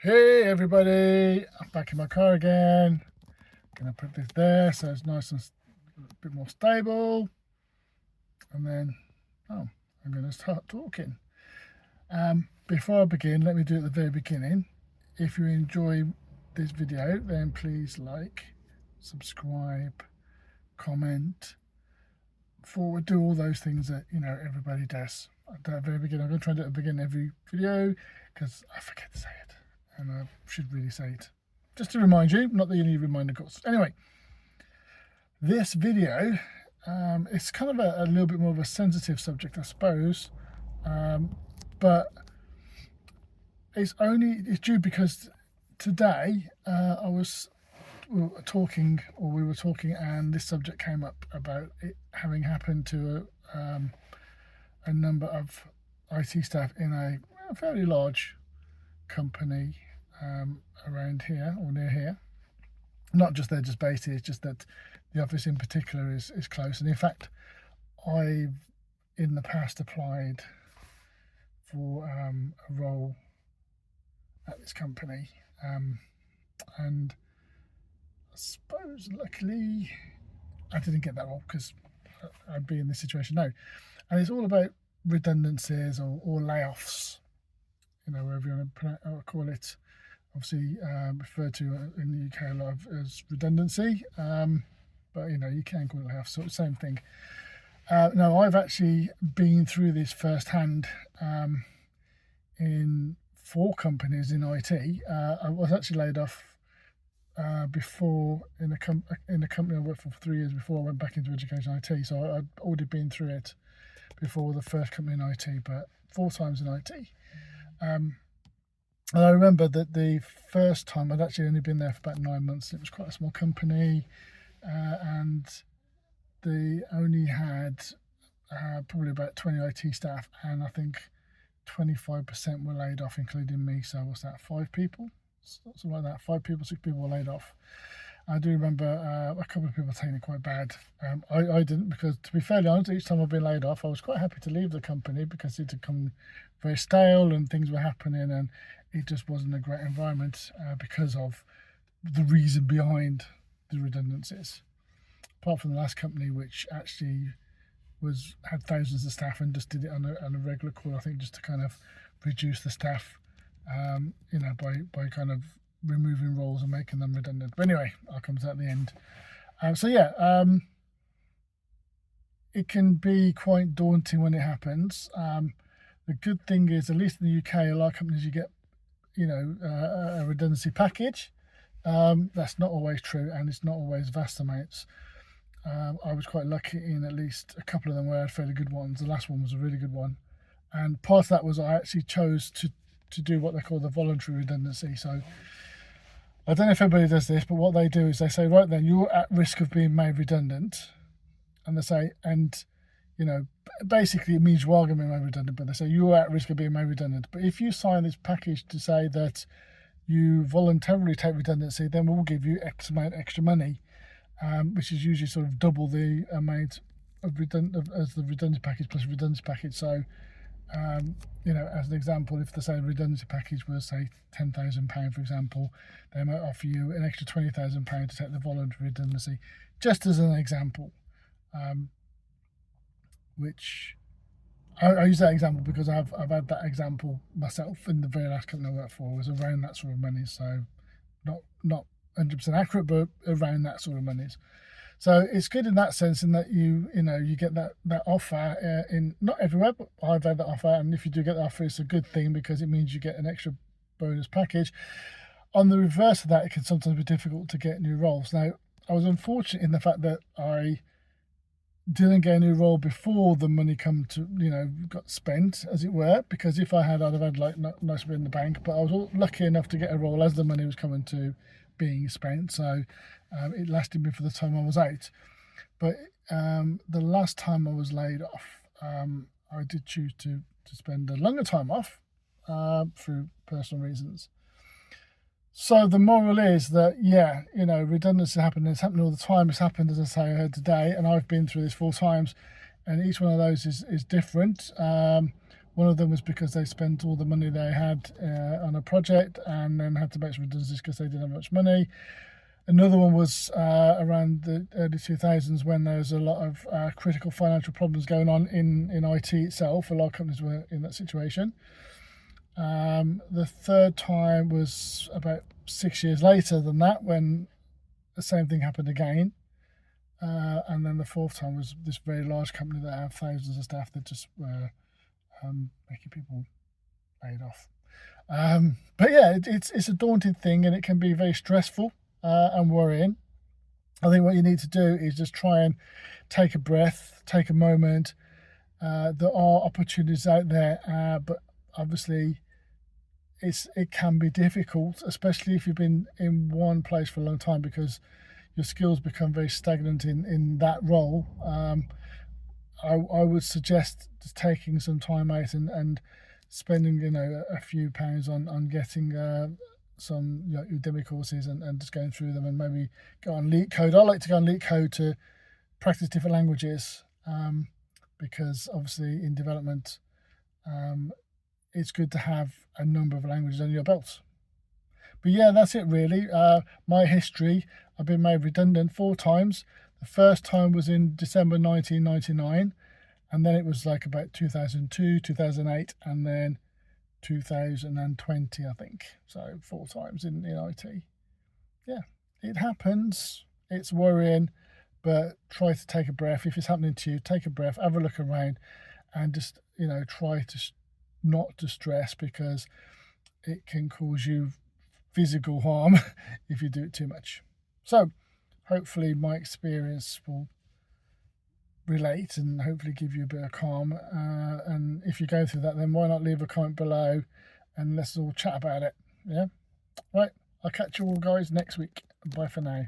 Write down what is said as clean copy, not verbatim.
Hey everybody, I'm back in my car again. Gonna put this there so it's nice and a bit more stable. And then, I'm gonna start talking. Before I begin, let me do it at the very beginning. If you enjoy this video, then please like, subscribe, comment, forward, do all those things that everybody does. At the very beginning, I'm gonna try to do it at the beginning of every video because I forget to say it. And I should really say it. Just to remind you, not that you need reminder calls. Anyway, this video, it's kind of a little bit more of a sensitive subject, I suppose. But it's due because today we were talking, and this subject came up about it having happened to a number of IT staff in a fairly large company around here or near here. Not just they're just based here, it's just that the office in particular is close. And in fact, I've in the past applied for a role at this company, and I suppose luckily I didn't get that role because I'd be in this situation now. And it's all about redundancies or layoffs, wherever you want to call it. Obviously referred to in the UK a lot as redundancy, but you can call it layoffs, sort of same thing. Now, I've actually been through this firsthand in 4 companies in IT. I was actually laid off before in a company I worked for 3 years before I went back into education IT, so I'd already been through it before the first company in IT, but 4 times in IT. And I remember that the first time I'd actually only been there for about 9 months. It was quite a small company, and they only had probably about 20 IT staff, and I think 25% were laid off, including me. So what's that, 5 people? Something like that. 5 people, 6 people were laid off. I do remember a couple of people taking it quite bad. I didn't, because to be fairly honest, each time I've been laid off, I was quite happy to leave the company because it had become very stale and things were happening, and it just wasn't a great environment because of the reason behind the redundancies. Apart from the last company, which actually had thousands of staff and just did it on a regular call, I think, just to kind of reduce the staff, by kind of removing roles and making them redundant. But anyway, I'll come to that at the end. It can be quite daunting when it happens. The good thing is, at least in the UK, a lot of companies, you get a redundancy package. That's not always true, and it's not always vast amounts. I was quite lucky in at least a couple of them where I had fairly good ones. The last one was a really good one, and part of that was I actually chose to do what they call the voluntary redundancy. So I don't know if everybody does this, but what they do is they say, right then, you're at risk of being made redundant, and they say, basically it means you are going to be made redundant, but they say you're at risk of being made redundant. But if you sign this package to say that you voluntarily take redundancy, then we'll give you X amount extra money, which is usually sort of double the amount of as the redundancy package plus redundancy package. So, as an example, if the redundancy package was, say, £10,000, for example, they might offer you an extra £20,000 to take the voluntary redundancy, just as an example. Which I use that example because I've had that example myself in the very last company I worked for. It was around that sort of money, so not 100% accurate, but around that sort of monies. So it's good in that sense, in that you get that offer in not everywhere, but I've had that offer, and if you do get that offer, it's a good thing because it means you get an extra bonus package. On the reverse of that, it can sometimes be difficult to get new roles. Now, I was unfortunate in the fact that I didn't get a new role before the money got spent, as it were, because if I had, I'd have had nice bit in the bank. But I was lucky enough to get a role as the money was coming to being spent, so it lasted me for the time I was out. But the last time I was laid off, I did choose to spend a longer time off through personal reasons. So the moral is that, redundancy happens. It's happening all the time. It's happened, as I say, I heard today, and I've been through this 4 times, and each one of those is different. One of them was because they spent all the money they had on a project and then had to make some redundancies because they didn't have much money. Another one was around the early 2000s when there was a lot of critical financial problems going on in IT itself. A lot of companies were in that situation. The third time was about 6 years later than that, when the same thing happened again. And then the fourth time was this very large company that had thousands of staff that just were making people laid off. But yeah, it's a daunting thing, and it can be very stressful and worrying. I think what you need to do is just try and take a breath, take a moment. There are opportunities out there, but obviously it can be difficult, especially if you've been in one place for a long time, because your skills become very stagnant in that role. I would suggest just taking some time out and spending a few pounds on getting some Udemy courses and just going through them, and maybe go on LeetCode. I like to go on LeetCode to practice different languages, because obviously in development it's good to have a number of languages under your belt. But yeah, that's it really. My history: I've been made redundant 4 times. The first time was in December 1999, and then it was like about 2002, 2008, and then 2020, I think. So 4 times in IT. Yeah, it happens. It's worrying, but try to take a breath. If it's happening to you, take a breath, have a look around, and just try to not to stress, because it can cause you physical harm if you do it too much. So hopefully my experience will relate and hopefully give you a bit of calm. And if you go through that, then why not leave a comment below and let's all chat about it. Yeah, right, I'll catch you all guys next week. Bye for now.